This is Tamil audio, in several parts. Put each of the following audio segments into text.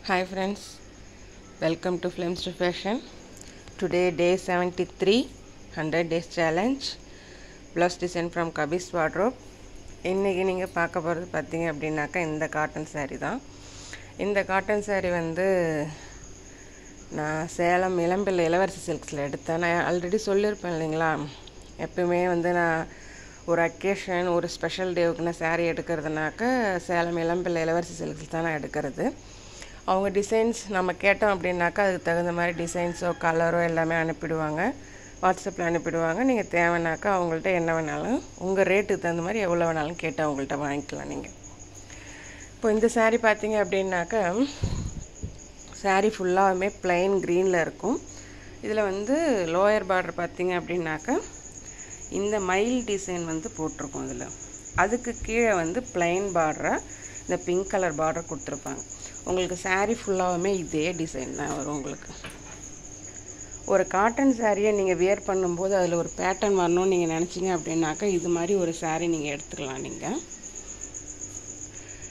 Hi friends, welcome to Flames to Fashion. Today day 73, 100 days challenge. Blouse design from Kabis wardrobe. இன்னைக்கு நீங்கள் பார்க்க போகிறது பார்த்தீங்க அப்படின்னாக்கா இந்த காட்டன் saree தான். இந்த காட்டன் saree வந்து நான் சேலம் இளம்பிள்ளை இளவரசி சில்க்ஸில் எடுத்தேன். நான் ஆல்ரெடி சொல்லியிருப்பேன் இல்லைங்களா, எப்பவுமே வந்து நான் ஒரு அக்கேஷன் ஒரு ஸ்பெஷல் டேவுக்கு நான் saree எடுக்கிறதுனாக்கா சேலம் இளம்பிள்ளை இளவரசி சில்க்ஸ் தான் நான் எடுக்கிறது. அவங்க டிசைன்ஸ் நம்ம கேட்டோம் அப்படின்னாக்கா அதுக்கு தகுந்த மாதிரி டிசைன்ஸோ கலரோ எல்லாமே அனுப்பிடுவாங்க, வாட்ஸ்அப்பில் அனுப்பிடுவாங்க. நீங்கள் தேவைனாக்கா அவங்கள்ட்ட என்ன வேணாலும் உங்கள் ரேட்டுக்கு தகுந்த மாதிரி எவ்வளோ வேணாலும் கேட்டு அவங்கள்ட்ட வாங்கிக்கலாம். நீங்கள் இப்போ இந்த saree பார்த்தீங்க அப்படின்னாக்கா saree ஃபுல்லாகவுமே ப்ளைன் க்ரீனில் இருக்கும். இதில் வந்து லோயர் பார்டர் பார்த்தீங்க அப்படின்னாக்கா இந்த மயில் டிசைன் வந்து போட்டிருக்கோம். இதில் அதுக்கு கீழே வந்து ப்ளைன் பார்டராக இந்த பிங்க் கலர் பார்டர் கொடுத்துருப்பாங்க. உங்களுக்கு saree ஃபுல்லாகவுமே இதே டிசைன் தான் வரும். உங்களுக்கு ஒரு காட்டன் சாரியை நீங்கள் வியர் பண்ணும்போது அதில் ஒரு பேட்டர்ன் வரணும்னு நீங்கள் நினச்சிங்க அப்படின்னாக்கா இது மாதிரி ஒரு saree நீங்கள் எடுத்துக்கலாம். நீங்கள்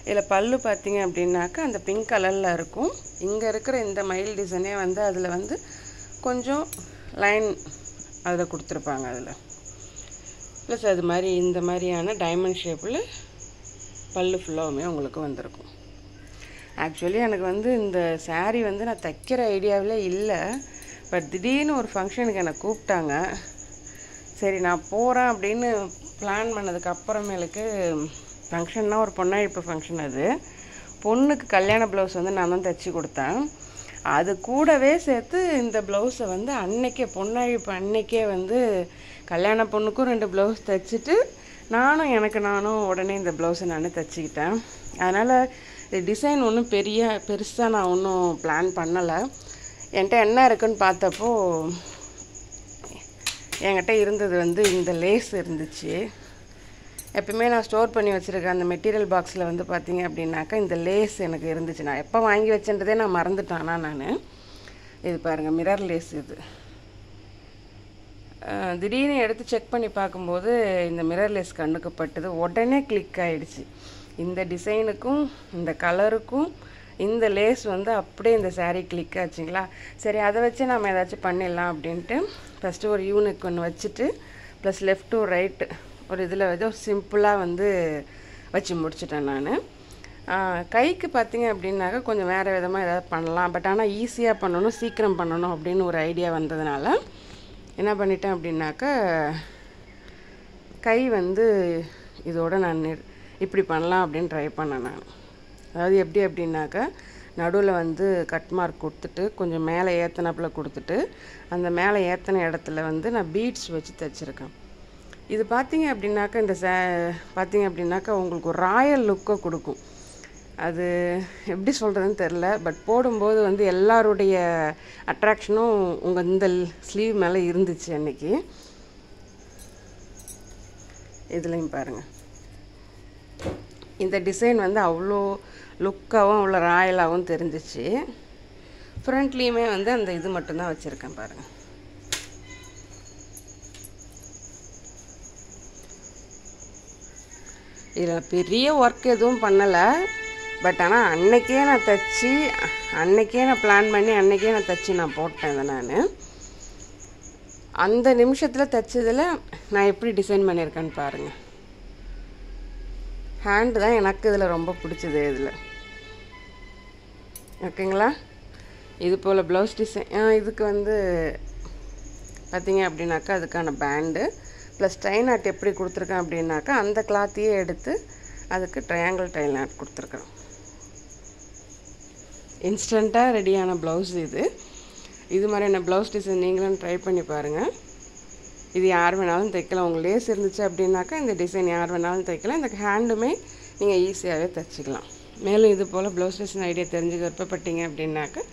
இதில் பல்லு பார்த்தீங்க அப்படின்னாக்கா அந்த பிங்க் கலரில் இருக்கும். இங்கே இருக்கிற இந்த மயில் டிசைனே வந்து அதில் வந்து கொஞ்சம் லைன் அதில் கொடுத்துருப்பாங்க. அதில் ப்ளஸ் அது மாதிரி இந்த மாதிரியான டைமண்ட் ஷேப்பில் பல்லு ஃபுல்லாகவுமே உங்களுக்கு வந்திருக்கும். ஆக்சுவலி எனக்கு வந்து இந்த saree வந்து நான் தைக்கிற ஐடியாவில் இல்லை. பட் திடீர்னு ஒரு ஃபங்க்ஷனுக்கு என்னை கூப்பிட்டாங்க. சரி நான் போகிறேன் அப்படின்னு பிளான் பண்ணதுக்கு அப்புறமேலுக்கு ஃபங்க்ஷன்னா ஒரு பொண்ணாயிப்பு ஃபங்க்ஷன். அது பொண்ணுக்கு கல்யாண ப்ளவுஸ் வந்து நான் தான் தைச்சி கொடுத்தேன். அது கூடவே சேர்த்து இந்த ப்ளவுஸை வந்து அன்னைக்கே பொண்ணாயிப்பு அன்னைக்கே வந்து கல்யாண பொண்ணுக்கும் 2 ப்ளவுஸ் தைச்சிட்டு நானும் உடனே இந்த ப்ளவுஸை நான் தைச்சிக்கிட்டேன். அதனால் டிசைன் ஒன்றும் பெருசாக நான் ஒன்றும் பிளான் பண்ணலை. என்கிட்ட என்ன இருக்குன்னு பார்த்தப்போ என்கிட்ட இருந்தது வந்து இந்த லேஸ் இருந்துச்சு. எப்பவுமே நான் ஸ்டோர் பண்ணி வச்சுருக்கேன் அந்த மெட்டீரியல் பாக்ஸில் வந்து பார்த்தீங்க அப்படின்னாக்கா இந்த லேஸ் எனக்கு இருந்துச்சு. நான் எப்போ வாங்கி வச்சேன்றதே நான் மறந்துட்டேன்னா நான் இது பாருங்கள் மிரர் லேஸ். இது திடீர்னு எடுத்து செக் பண்ணி பார்க்கும்போது இந்த மிரர் லேஸ் கண்ணுக்கு பட்டது. உடனே கிளிக் ஆகிடுச்சு. இந்த டிசைனுக்கும் இந்த கலருக்கும் இந்த லேஸ் வந்து அப்படியே இந்த saree கிளிக் ஆச்சுங்களா. சரி அதை வச்சு நம்ம ஏதாச்சும் பண்ணிடலாம் அப்படின்ட்டு ஃபஸ்ட்டு ஒரு யூனிக் ஒன்று வச்சுட்டு ப்ளஸ் லெஃப்ட் டு ரைட்டு ஒரு இதில் வந்து சிம்பிளாக வந்து வச்சு முடிச்சிட்டேன் நான். கைக்கு பார்த்தீங்க அப்படின்னாக்கா கொஞ்சம் வேறு விதமாக ஏதாவது பண்ணலாம். பட் ஆனால் ஈஸியாக பண்ணணும், சீக்கிரம் பண்ணணும் அப்படின்னு ஒரு ஐடியா வந்ததுனால என்ன பண்ணிட்டேன் அப்படின்னாக்கா கை வந்து இதோடு நான் இப்படி பண்ணலாம் அப்படின்னு ட்ரை பண்ணேன் நான். அதாவது எப்படி அப்படின்னாக்கா நடுவில் வந்து கட் மார்க் கொடுத்துட்டு கொஞ்சம் மேலே ஏற்றினாப்பில் கொடுத்துட்டு அந்த மேலே ஏற்றின இடத்துல வந்து நான் பீட்ஸ் வச்சு தைச்சிருக்கேன். இது பார்த்தீங்க அப்படின்னாக்கா இந்த பார்த்தீங்க அப்படின்னாக்கா உங்களுக்கு ஒரு ராயல் லுக்கை கொடுக்கும். அது எப்படி சொல்கிறதுன்னு தெரில. பட் போடும்போது வந்து எல்லாருடைய அட்ராக்ஷனும் உங்கள் இந்த ஸ்லீவ் மேலே இருந்துச்சு அன்றைக்கி. இதுலேயும் பாருங்கள் இந்த டிசைன் வந்து அவ்வளோ லுக்காகவும் அவ்வளோ ராயலாகவும் தெரிஞ்சிச்சு. ஃப்ரண்ட்லேயுமே வந்து அந்த இது மட்டும்தான் வச்சுருக்கேன் பாருங்கள். இதில் பெரிய ஒர்க் எதுவும் பண்ணலை. பட் ஆனால் அன்னைக்கே நான் தைச்சி அன்னைக்கே நான் பிளான் பண்ணி அன்னைக்கே நான் தைச்சி நான் போட்டேன். இதை நான் அந்த நிமிஷத்தில் தைச்சதில் நான் எப்படி டிசைன் பண்ணியிருக்கேன்னு பாருங்கள். ஹேண்டு தான் எனக்கு இதில் ரொம்ப பிடிச்சது. இதில் ஓகேங்களா. இது போல் ப்ளவுஸ் டிசைன் இதுக்கு வந்து பார்த்தீங்க அப்படின்னாக்கா அதுக்கான பேண்டு ப்ளஸ் டை நாட் எப்படி கொடுத்துருக்கேன் அப்படின்னாக்கா அந்த கிளாத்தையே எடுத்து அதுக்கு ட்ரையாங்கிள் டை நாட் கொடுத்துருக்கேன். இன்ஸ்டண்ட்டாக ரெடியான ப்ளவுஸ் இது. இது மாதிரியான ப்ளவுஸ் டிசைன் நீங்களும் ட்ரை பண்ணி பாருங்கள். இது யார் வேணாலும் தைக்கலாம். உங்கள் லேஸ் இருந்துச்சு அப்படின்னாக்கா இந்த டிசைன் யார் வேணாலும் தைக்கலாம். இந்த ஹேண்டுமே நீங்கள் ஈஸியாகவே தைச்சிக்கலாம். மேலும் இது போல் ப்ளவுஸ் டிசைன் ஐடியா தெரிஞ்சுக்க விருப்பப்பட்டீங்க அப்படின்னாக்கா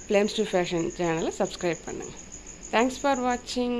ஃப்ளேம்ஸ் டு ஃபேஷன் சேனலை சப்ஸ்கிரைப் பண்ணுங்கள். தேங்க்ஸ் ஃபார் வாட்சிங்.